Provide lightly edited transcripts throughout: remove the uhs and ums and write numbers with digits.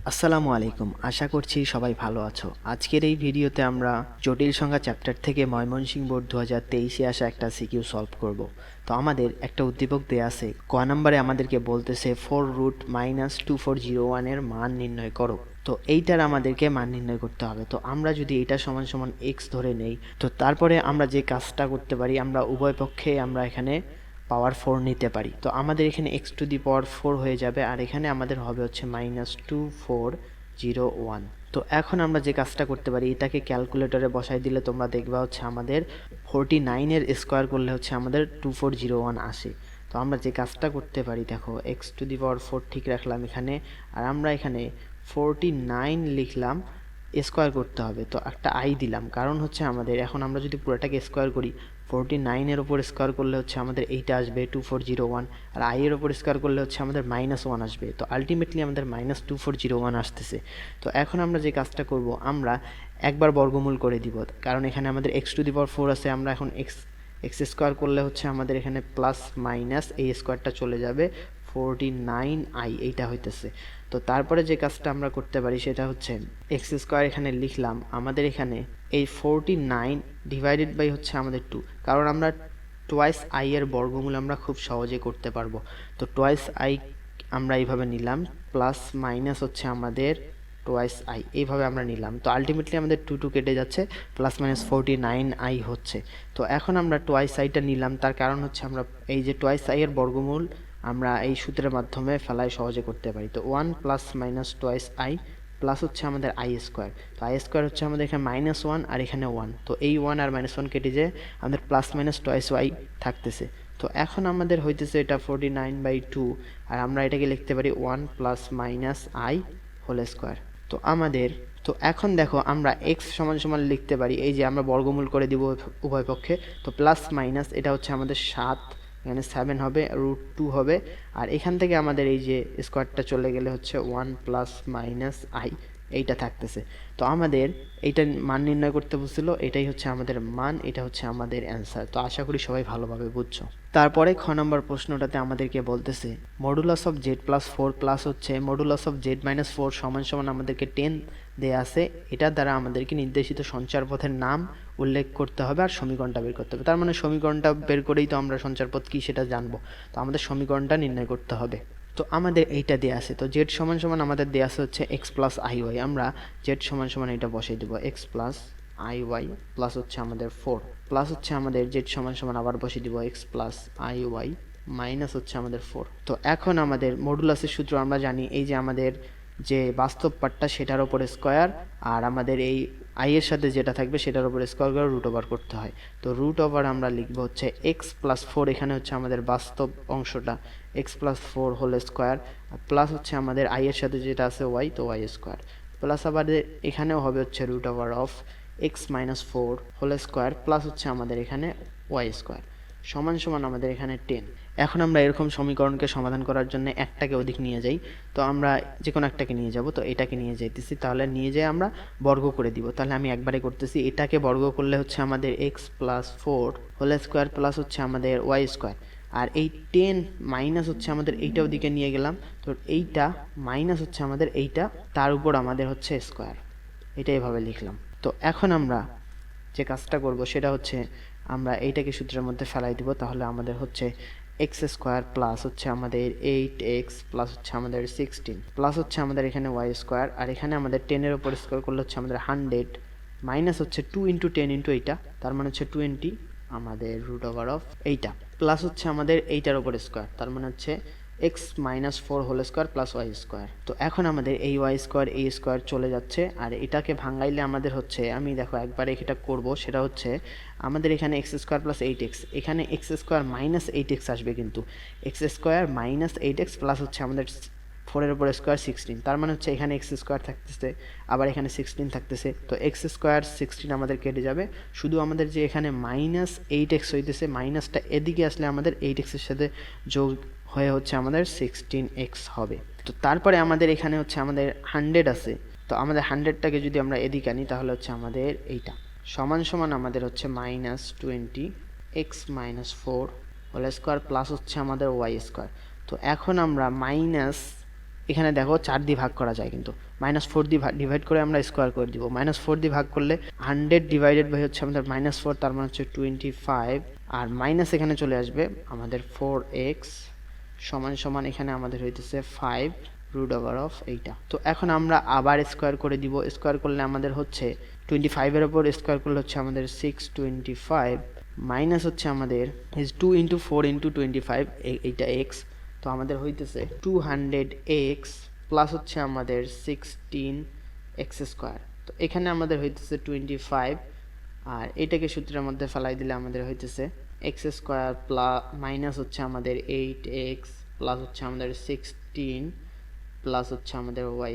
আসসালামু আলাইকুম, আশা করছি সবাই ভালো আছো। আজকের এই ভিডিওতে আমরা জটিল সংখ্যা চ্যাপ্টার থেকে ময়মনসিংহ বোর্ড 2023-এ আসা একটা সিকিউ সলভ করব। তো আমাদের একটা উদ্দীপক দেয়া আছে, ক নম্বরে আমাদেরকে বলতেছে 4√-2401 এর মান নির্ণয় করো। তো এইটার আমাদেরকে মান নির্ণয় করতে হবে। তো আমরা যদি এটা সমান সমান এক্স ধরে নেই, তো তারপরে আমরা যে কাজটা করতে পারি, আমরা উভয় পক্ষে আমরা এখানে পাওয়ার 4 নিতে পারি। তো আমাদের এখানে x⁴ হয়ে যাবে, আর এখানে আমাদের হবে হচ্ছে -2401। তো এখন আমরা যে কাজটা করতে পারি, এটাকে ক্যালকুলেটরে বসাই দিলে তোমরা দেখবা হচ্ছে আমাদের 49 এর স্কোয়ার করলে হচ্ছে আমাদের 2401 আসে। তো আমরা যে কাজটা করতে পারি, দেখো x⁴ ঠিক রাখলাম এখানে, আর আমরা এখানে 49 লিখলাম, স্কোয়ার করতে হবে। তো একটা আই দিলাম, কারণ হচ্ছে আমাদের এখন আমরা যদি পুরোটাকে স্কোয়ার করি, 49 এর উপর স্কোয়ার করলে হচ্ছে আমাদের এইটা আসবে 2401, আর আই এর উপর স্কোয়ার করলে হচ্ছে আমাদের -1 আসবে। তো আলটিমেটলি আমাদের -2401 আসতেছে। তো এখন আমরা যে কাজটা করব, আমরা একবার বর্গমূল করে দিব, কারণ এখানে আমাদের x⁴ আছে। আমরা এখন এক্স স্কোয়ার করলে হচ্ছে আমাদের এখানে প্লাস মাইনাস এই স্কোয়ারটা চলে যাবে, 49i এইটা হইতেছে। তো তারপরে যে কাজটা আমরা করতে পারি সেটা হচ্ছে এক্স স্কোয়ার এখানে লিখলাম, আমাদের এখানে এই 49 ডিভাইডেড বাই হচ্ছে আমাদের 2, কারণ আমরা টোয়াইস আই এর বর্গমূল আমরা খুব সহজে করতে পারবো। তো টোয়াইস আই আমরা এইভাবে নিলাম, প্লাস মাইনাস হচ্ছে আমাদের টোয়াইস আই, এইভাবে আমরা নিলাম। তো আলটিমেটলি আমাদের 2 কেটে যাচ্ছে, প্লাস মাইনাস 49i হচ্ছে। তো এখন আমরা টোয়াইস আইটা নিলাম, তার কারণ হচ্ছে আমরা এই যে টোয়াইস আই এর বর্গমূল আমরা এই সূত্রের মাধ্যমে ফেলাই সহজে করতে পারি। তো 1 plus minus twice I plus হচ্ছে আমাদের আই স্কোয়ার। তো আই স্কোয়ার হচ্ছে আমাদের এখানে -1 আর এখানে 1, তো এই 1 আর -1 কেটে যায়, আমাদের প্লাস মাইনাস টোয়াইস আই থাকতেছে। তো এখন আমাদের হইতেছে এটা 49/2, আর আমরা এটাকে লিখতে পারি 1 plus minus i whole square. তো আমাদের তো এখন দেখো আমরা এক্স সমান সমান লিখতে পারি, এই যে আমরা বর্গমূল করে দিব উভয় পক্ষে। তো প্লাস মাইনাস এটা হচ্ছে আমাদের 7, এখানে 7 হবে, √2 হবে, আর এখান থেকে আমাদের এই যে স্কোয়ারটা চলে গেলে হচ্ছে 1 প্লাস মাইনাস আই এইটা থাকতেছে। তো আমাদের এইটা মান নির্ণয় করতে বলছিল, এটাই হচ্ছে আমাদের মান, এটা হচ্ছে আমাদের অ্যান্সার। তো আশা করি সবাই ভালোভাবে বুঝছো। তারপরে খ নম্বর প্রশ্নটাতে আমাদেরকে বলতেছে মডুলাস অফ z+4 প্লাস হচ্ছে মডুলাস অফ z-4 সমান সমান আমাদেরকে 10 দেয়া আছে। এটার দ্বারা আমাদেরকে নির্দেশিত সঞ্চার পথের নাম উল্লেখ করতে হবে আর সমীকরণটা বের করতে হবে। তার মানে সমীকরণটা বের করেই তো আমরা সঞ্চার পথ কী সেটা জানবো। তো আমাদের সমীকরণটা নির্ণয় করতে হবে। তো আমাদের এইটা দেয়া আছে, তো জেড সমান সমান আমাদের দেয়া আছে হচ্ছে এক্স প্লাস আই ওয়াই। আমরা জেড সমান সমান এটা বসাই দেবো, x plus i y plus হচ্ছে আমাদের 4, প্লাস হচ্ছে আমাদের জেড সমান সমান আবার বসিয়ে দিব x plus i y minus হচ্ছে আমাদের 4। তো এখন আমাদের মডুলাসের সূত্র আমরা জানি, এই যে আমাদের যে বাস্তব পার্টটা সেটার ওপর স্কোয়ার, আর আমাদের এই আই এর সাথে যেটা থাকবে সেটার উপর স্কোয়ার করে রুট ওভার করতে হয়। তো রুট ওভার আমরা লিখবো হচ্ছে এক্স প্লাস 4, এখানে হচ্ছে আমাদের বাস্তব অংশটা x plus 4 whole square, plus হচ্ছে আমাদের আই এর সাথে যেটা আছে ওয়াই, তো ওয়াই স্কোয়ার, প্লাস আবার এখানেও হবে হচ্ছে root over of x minus 4 whole square, plus হচ্ছে আমাদের এখানে ওয়াই স্কোয়ার সমান সমান আমাদের এখানে 10। এখন আমরা এরকম সমীকরণকে সমাধান করার জন্য একটাকে অধিক নিয়ে যাই। তো আমরা যে কোনো একটাকে নিয়ে যাব, তো এটাকে নিয়ে যাইতেছি, তাহলে নিয়ে যাই আমরা বর্গ করে দিব। তাহলে আমি একবারে করতেছি, এটাকে বর্গ করলে হচ্ছে আমাদের x plus 4 whole square plus হচ্ছে আমাদের ওয়াই স্কোয়ার, আর এই 10 মাইনাস হচ্ছে আমাদের এইটা ওদিকে নিয়ে গেলাম, তো এইটা মাইনাস হচ্ছে আমাদের এইটা, তার উপর আমাদের হচ্ছে স্কোয়ার, এটা এভাবে লিখলাম। তো এখন আমরা যে কাজটা করব সেটা হচ্ছে আমরা এইটাকে সূত্রের মধ্যে ফেলাই দিব। তাহলে আমাদের হচ্ছে এক্স স্কোয়ার প্লাস হচ্ছে আমাদের 8x প্লাস হচ্ছে আমাদের 16 প্লাস হচ্ছে আমাদের এখানে ওয়াই স্কোয়ার, আর এখানে আমাদের 10-এর উপর স্কোয়ার করলে হচ্ছে আমাদের 100 মাইনাস হচ্ছে 2 ইন্টু 10 ইন্টু এইটা, তার মানে হচ্ছে 20 আমাদের রুট ওভার অফ এইটা, প্লাস হচ্ছে আমাদের এইটার উপর স্কোয়ার, তার মানে হচ্ছে x minus 4 whole square plus y square. তো এখন আমাদের এই ওয়াই স্কোয়ার এই স্কোয়ার চলে যাচ্ছে, আর এটাকে ভাঙাইলে আমাদের হচ্ছে, আমি দেখো একবারে এটা করব, সেটা হচ্ছে আমাদের এখানে এক্স স্কোয়ার প্লাস 8x, এখানে এক্স স্কোয়ার মাইনাস 8x আসবে, কিন্তু x square minus 8x plus হচ্ছে আমাদের 4-এর উপর স্কোয়ার 16, তার মানে হচ্ছে এখানে এক্স স্কোয়ার থাকতেছে, আবার এখানে 16 থাকতেছে। তো এক্স স্কোয়ার 16 আমাদের কেটে যাবে, শুধু আমাদের যে এখানে মাইনাস 8x হইতেছে, মাইনাসটা এদিকে আসলে আমাদের 8x-এর সাথে যোগ হয়ে হচ্ছে আমাদের 16x হবে। তো তারপরে আমাদের এখানে হচ্ছে আমাদের 100 আছে, তো আমাদের 100টাকে যদি আমরা এদিকে আনি তাহলে হচ্ছে আমাদের এইটা সমান সমান আমাদের হচ্ছে -20 x minus 4 whole square plus হচ্ছে আমাদের ওয়াই স্কোয়ার। তো এখন আমরা মাইনাস এখানে দেখো 4 দিয়ে ভাগ করা যায়, কিন্তু -4 দিয়ে ডিভাইড করে আমরা স্কোয়ার করে দিব। -4 দিয়ে ভাগ করলে 100 ডিভাইডেড বাই হচ্ছে আমাদের -4, তার মানে হচ্ছে 25, আর মাইনাস এখানে চলে আসবে আমাদের 4x সমান সমান এখানে আমাদের হইতেছে 5 রুট ওভার অফ এইটা। তো এখন আমরা আবার স্কোয়ার করে দিব। স্কোয়ার করলে আমাদের হচ্ছে 25 এর উপর স্কোয়ার করলে হচ্ছে আমাদের 625 মাইনাস হচ্ছে আমাদের 2 ইন্টু 4 ইন্টু 25 এইটা এক্স, তো আমাদের হইতেছে 200x প্লাস হচ্ছে আমাদের 16x²। তো এখানে আমাদের হইতেছে 25, আর এটাকে সূত্রের মধ্যে ফেলাই দিলে আমাদের হইতেছে x² প্লাস মাইনাস হচ্ছে আমাদের 8x প্লাস হচ্ছে আমাদের 16 প্লাস হচ্ছে আমাদের y²,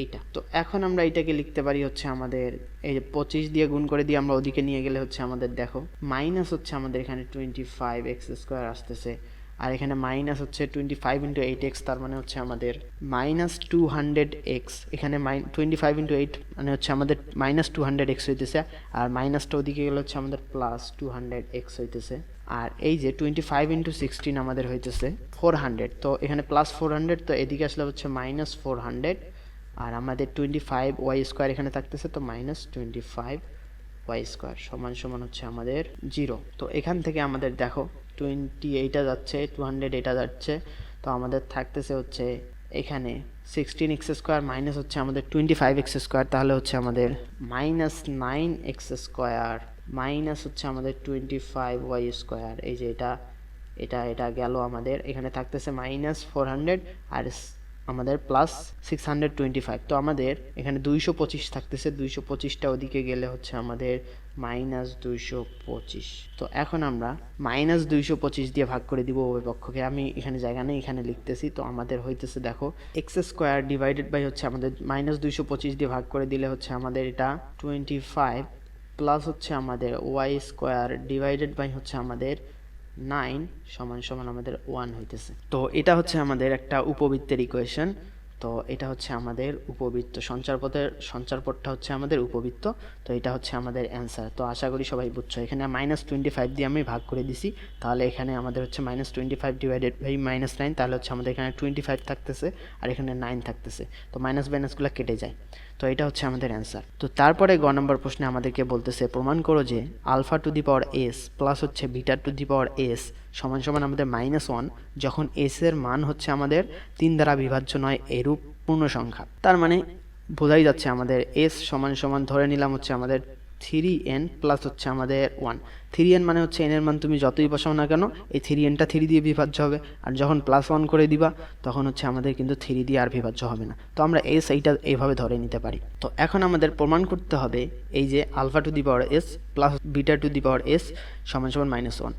এইটা। তো এখন আমরা এইটাকে লিখতে পারি হচ্ছে আমাদের এই যে 25 দিয়ে গুণ করে দিয়ে আমরা ওদিকে নিয়ে গেলে হচ্ছে আমাদের দেখো মাইনাস হচ্ছে আমাদের এখানে 25x² আসতেছে, আর এখানে মাইনাস হচ্ছে 25 ইন্টু 8x, তার মানে হচ্ছে আমাদের -200x। এখানে 25 ইন্টু 8 মানে হচ্ছে আমাদের -200x হইতেছে, আর মাইনাসটা ওদিকে গেলে হচ্ছে আমাদের +200x হইতেছে। আর এই যে 25 ইন্টু 16 আমাদের হইতেছে 400, তো এখানে +400, তো এদিকে আসলে হচ্ছে -400, আর আমাদের 25y² এখানে থাকতেছে, তো -25y² সমান সমান হচ্ছে আমাদের 0। তো এখান থেকে আমাদের দেখো 20 এইটা যাচ্ছে, 200 এটা যাচ্ছে, তো আমাদের থাকতেছে হচ্ছে এখানে 16x² মাইনাস হচ্ছে আমাদের 25x², তাহলে হচ্ছে আমাদের -9x² মাইনাস হচ্ছে আমাদের 25y²। এই যে এটা এটা এটা গেল আমাদের, এখানে থাকতেছে -400 আর আমাদের +625, তো আমাদের এখানে 225 থাকতেছে, 225টা ওদিকে গেলে হচ্ছে আমাদের -225। তো এখন আমরা -225 দিয়ে ভাগ করে দিব উভয় পক্ষকে। আমি এখানে জায়গা নেই, এখানে লিখতেছি। তো আমাদের হইতেছে দেখো x² ডিভাইডেড বাই হচ্ছে আমাদের -225 দিয়ে ভাগ করে দিলে হচ্ছে আমাদের এটা 25 প্লাস হচ্ছে আমাদের y² ডিভাইডেড বাই হচ্ছে আমাদের 9 সমান সমান আমাদের 1 হইতেছে। তো এটা হচ্ছে আমাদের একটা উপবৃত্তের ইকুয়েশন। তো এটা হচ্ছে আমাদের উপবৃত্ত, সঞ্চারপথটা হচ্ছে আমাদের উপবৃত্ত। তো এটা হচ্ছে আমাদের অ্যান্সার। তো আশা করি সবাই বুঝছো। এখানে -25 দিয়ে আমি ভাগ করে দিছি, তাহলে এখানে আমাদের হচ্ছে -25 ডিভাইডেড বাই -9, তাহলে হচ্ছে আমাদের এখানে 25 থাকতেছে আর এখানে 9 থাকতেছে, তো মাইনাস মাইনাসগুলো কেটে যায়। তো এটা হচ্ছে আমাদের অ্যান্সার। তো তারপরে গ নম্বর প্রশ্নে আমাদেরকে বলতেছে প্রমাণ করো যে α⁴s প্লাস হচ্ছে β⁴s সমান সমান আমাদের -1 যখন s এর মান হচ্ছে আমাদের 3 দ্বারা বিভাজ্য নয় এরূপ পূর্ণ সংখ্যা। তার মানে বোঝাই যাচ্ছে আমাদের s সমান সমান ধরে নিলাম হচ্ছে আমাদের 3n প্লাস হচ্ছে আমাদের 1। 3n মানে হচ্ছে n এর মান তুমি যতই বসাও না কেন এই 3nটা 3 দিয়ে বিভাজ্য হবে, আর যখন +1 করে দিবা তখন হচ্ছে আমাদের কিন্তু 3 দিয়ে আর বিভাজ্য হবে না। তো আমরা s এইটা এইভাবে ধরে নিতে পারি। তো এখন আমাদের প্রমাণ করতে হবে এই যে α⁴s প্লাস β⁴s সমান সমান -1।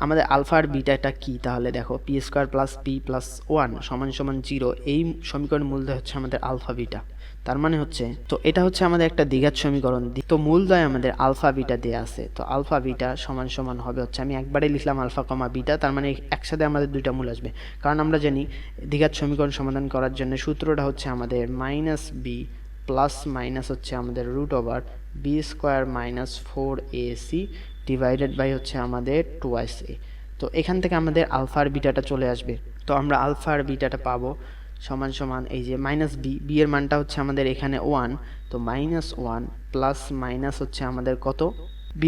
আমাদের আলফা আর বিটাটা কি, তাহলে দেখো p² প্লাস p প্লাস 1 সমান সমান 0। এই সমীকরণের মূলধয় হচ্ছে আমাদের আলফা বিটা। তার মানে হচ্ছে, তো এটা হচ্ছে আমাদের একটা দ্বিঘাত সমীকরণ। তো মূলধয় আমাদের আলফা বিটা দেয়া আছে, তো আলফা বিটা সমান সমান হবে হচ্ছে, আমি একবারে লিখলাম আলফা কমা বিটা, তার মানে একসাথে আমাদের দুইটা মূল আসবে। কারণ আমরা জানি দ্বিঘাত সমীকরণ সমাধান করার জন্য সূত্রটা হচ্ছে আমাদের -b প্লাস মাইনাস হচ্ছে আমাদের √b² -4ac ডিভাইডেড বাই হচ্ছে আমাদের 2a। তো এখান থেকে আমাদের আলফা আর বিটাটা চলে আসবে। তো আমরা আলফা আর বিটাটা পাবো সমান সমান এই যে -b এর মানটা হচ্ছে আমাদের এখানে 1, তো -1 প্লাস মাইনাস হচ্ছে আমাদের কত b²,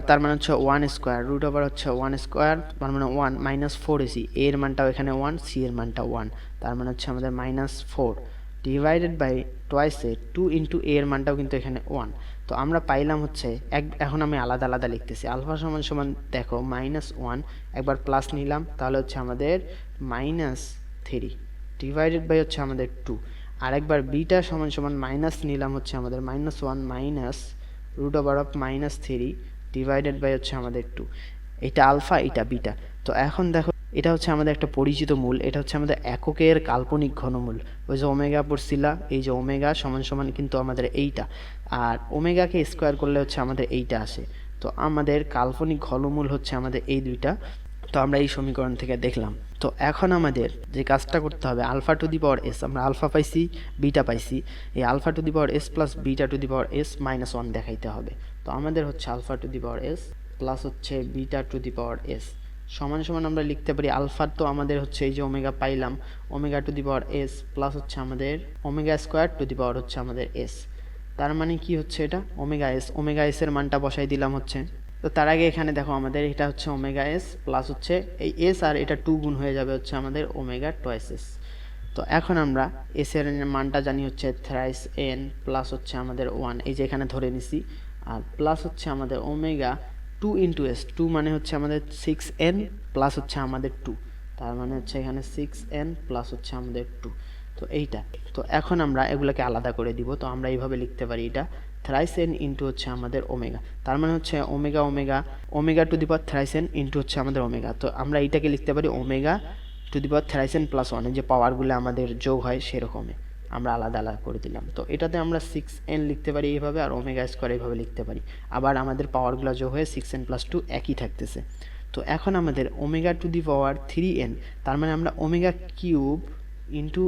তার মানে হচ্ছে 1² √ হচ্ছে 1², তার মানে 1 -4ac, a এর মানটাও এখানে 1, c এর মানটা 1, তার মানে হচ্ছে আমাদের -4 divided by 2a। 2 into a এর মানটাও কিন্তু এখানে 1। তো আমরা পাইলাম হচ্ছে এখন আমি আলাদা আলাদা লিখতেছি। আলফা সমান সমান দেখো -1 একবার প্লাস নিলাম, তাহলে হচ্ছে আমাদের -3 ডিভাইডেড বাই হচ্ছে আমাদের 2, আরেকবার বিটা সমান সমান মাইনাস নিলাম হচ্ছে আমাদের -1 মাইনাস √3 ডিভাইডেড বাই হচ্ছে আমাদের 2। এটা আলফা, এটা বিটা। তো এখন দেখো এটা হচ্ছে আমাদের একটা পরিচিত মূল, এটা হচ্ছে আমাদের এককের কাল্পনিক ঘনমূল। ওই যে ওমেগা পড়ছিলা, এই যে ওমেগা সমান সমান কিন্তু আমাদের এইটা, আর ওমেগাকে স্কোয়ার করলে হচ্ছে আমাদের এইটা আসে। তো আমাদের কাল্পনিক ঘনমূল হচ্ছে আমাদের এই দুইটা। তো আমরা এই সমীকরণ থেকে দেখলাম। তো এখন আমাদের যে কাজটা করতে হবে α⁴s, আমরা আলফা পাইছি বিটা পাইছি, এই α⁴s প্লাস β⁴s -1 দেখাইতে হবে। তো আমাদের হচ্ছে α⁴s প্লাস হচ্ছে β⁴s সমান সমান আমরা লিখতে পারি আলফা, তো আমাদের হচ্ছে এই যে ওমেগা পাইলাম, omega two the power s plus হচ্ছে আমাদের ওমেগা স্কোয়ার টু দি পাওয়ার হচ্ছে আমাদের এস। তার মানে কি হচ্ছে এটা ওমেগা এস এর মানটা বসাই দিলাম হচ্ছে। তো তার আগে এখানে দেখো আমাদের এটা হচ্ছে ওমেগা এস প্লাস হচ্ছে এই এস আর এটা 2 গুণ হয়ে যাবে হচ্ছে আমাদের ওমেগা টয়েস এস। তো এখন আমরা এস এর মানটা জানি হচ্ছে থ্রাইস এন প্লাস হচ্ছে আমাদের 1, এই যে এখানে ধরে নিছি, আর প্লাস হচ্ছে আমাদের ওমেগা 2 ইন্টু এস, 2 মানে হচ্ছে আমাদের 6n প্লাস হচ্ছে আমাদের 2, তার মানে হচ্ছে এখানে 6n প্লাস হচ্ছে আমাদের 2। তো এইটা, তো এখন আমরা এগুলোকে আলাদা করে দিব। তো আমরা এইভাবে লিখতে পারি এটা থ্রাইস এন ইন্টু হচ্ছে আমাদের ওমেগা, তার মানে হচ্ছে omega omega omega two the power thrice N into হচ্ছে আমাদের ওমেগা। তো আমরা এইটাকে লিখতে পারি omega two the power thrice N plus 1, যে পাওয়ারগুলো আমাদের যোগ হয় সেরকমই আমরা আলাদা আলাদা করে দিলাম। তো এটাতে আমরা 6n লিখতে পারি এইভাবে, আর ওমেগা স্কোয়ার এইভাবে লিখতে পারি। আবার আমাদের পাওয়ারগুলো যোগ হয়ে 6n প্লাস 2 একই থাকতেছে। তো এখন আমাদের omega two the power 3n, তার মানে আমরা omega cube into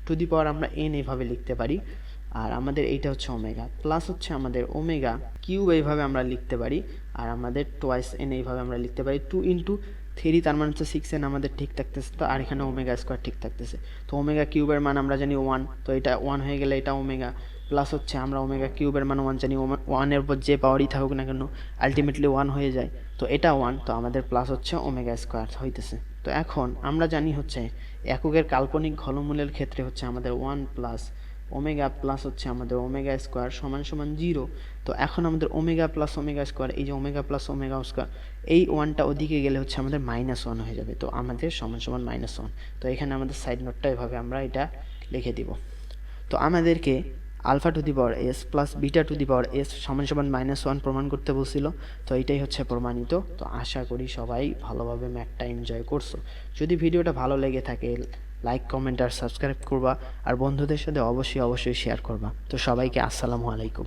two the power আমরা n এইভাবে লিখতে পারি। আর আমাদের এইটা হচ্ছে ওমেগা প্লাস হচ্ছে আমাদের ওমেগা কিউব এইভাবে আমরা লিখতে পারি, আর আমাদের টোয়াইস n এইভাবে আমরা লিখতে পারি 2 ইন্টু 3, তার মানে হচ্ছে 6n আমাদের ঠিক থাকতেছে। তো আর এখানে ওমেগা স্কোয়ার ঠিক থাকতেছে। তো ওমেগা কিউবের মান আমরা জানি 1, তো এটা 1 হয়ে গেলে এটা ওমেগা প্লাস হচ্ছে আমরা ওমেগা কিউবের মান 1 জানি, 1-এর উপর যে পাওয়ারই থাকুক না কেন আলটিমেটলি 1 হয়ে যায়। তো এটা 1, তো আমাদের প্লাস হচ্ছে ওমেগা স্কোয়ার হইতেছে। তো এখন আমরা জানি হচ্ছে এককের কাল্পনিক ঘনমূলের ক্ষেত্রে হচ্ছে আমাদের 1 প্লাস ওমেগা প্লাস হচ্ছে আমাদের ওমেগা স্কোয়ার সমান সমান 0। তো এখন আমাদের ওমেগা প্লাস ওমেগা স্কোয়ার, এই যে ওমেগা প্লাস ওমেগা স্কোয়ার, এই 1টা ওদিকে গেলে হচ্ছে আমাদের -1 হয়ে যাবে। তো আমাদের সমান সমান -1। তো এখানে আমাদের সাইড নোটটা এভাবে আমরা এটা লিখে দিব। তো আমাদেরকে alpha to the power s plus beta to the power s সমান সমান -1 প্রমাণ করতে বলছিল। তো এইটাই হচ্ছে প্রমাণিত। তো আশা করি সবাই ভালোভাবে ম্যাথটা এনজয় করছো। যদি ভিডিওটা ভালো লেগে থাকে লাইক কমেন্ট আর সাবস্ক্রাইব করবা, আর বন্ধুদের সাথে অবশ্যই শেয়ার করবা। তো সবাইকে আসসালামু আলাইকুম।